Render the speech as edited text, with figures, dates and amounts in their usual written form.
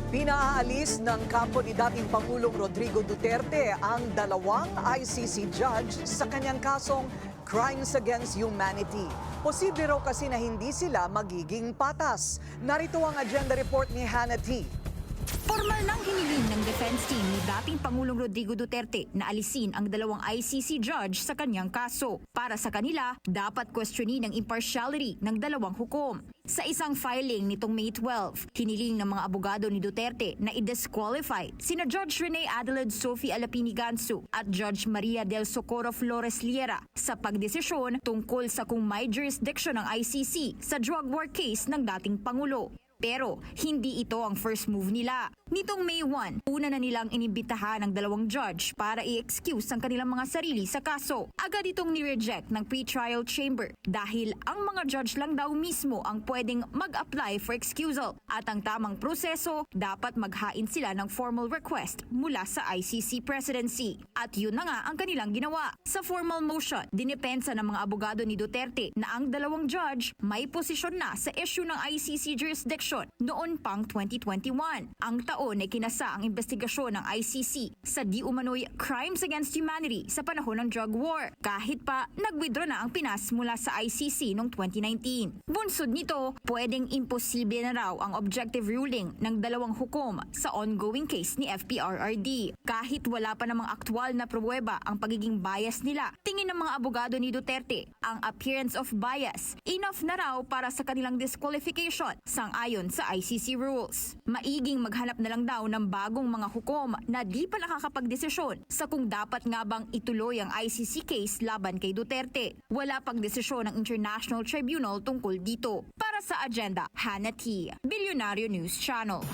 Pinaalis ng kampo ni dating Pangulong Rodrigo Duterte ang dalawang ICC judge sa kanyang kasong Crimes Against Humanity. Posible raw kasi na hindi sila magiging patas. Narito ang agenda report ni Hannah T. Formal nang hiniling ng defense team ni dating Pangulong Rodrigo Duterte na alisin ang dalawang ICC judge sa kanyang kaso. Para sa kanila, dapat questionin ang impartiality ng dalawang hukom. Sa isang filing nitong May 12, hiniling ng mga abogado ni Duterte na i-disqualify sina Judge Rene Adelaide Sophie Alapini Gansu at Judge Maria del Socorro Flores Liera sa pagdesisyon tungkol sa kung may jurisdiction ng ICC sa drug war case ng dating Pangulo. Pero hindi ito ang first move nila. Nitong May 1, una na nilang inimbitahan ng dalawang judge para i-excuse ang kanilang mga sarili sa kaso. Agad itong ni-reject ng pre-trial chamber dahil ang mga judge lang daw mismo ang pwedeng mag-apply for excusal at ang tamang proseso dapat maghain sila ng formal request mula sa ICC presidency. At yun na nga ang kanilang ginawa. Sa formal motion, dinipensa ng mga abogado ni Duterte na ang dalawang judge may posisyon na sa issue ng ICC jurisdiction noon pang 2021. Ang taon ay kinasa ang investigasyon ng ICC sa di umano'y crimes against humanity sa panahon ng drug war, kahit pa nag-withdraw na ang Pinas mula sa ICC noong 2019. Bunsod nito, pwedeng imposible na raw ang objective ruling ng dalawang hukom sa ongoing case ni FPRRD. Kahit wala pa namang aktwal na pruweba ang pagiging bias nila, tingin ng mga abogado ni Duterte, ang appearance of bias enough na raw para sa kanilang disqualification sang-ayon sa ICC rules. Maiging maghanap na lang daw ng bagong mga hukom na di pa nakakapagdesisyon sa kung dapat nga bang ituloy ang ICC case laban kay Duterte. Wala pang desisyon ng International Tribunal tungkol dito. Para sa agenda, Hannah T. Bilyonaryo News Channel.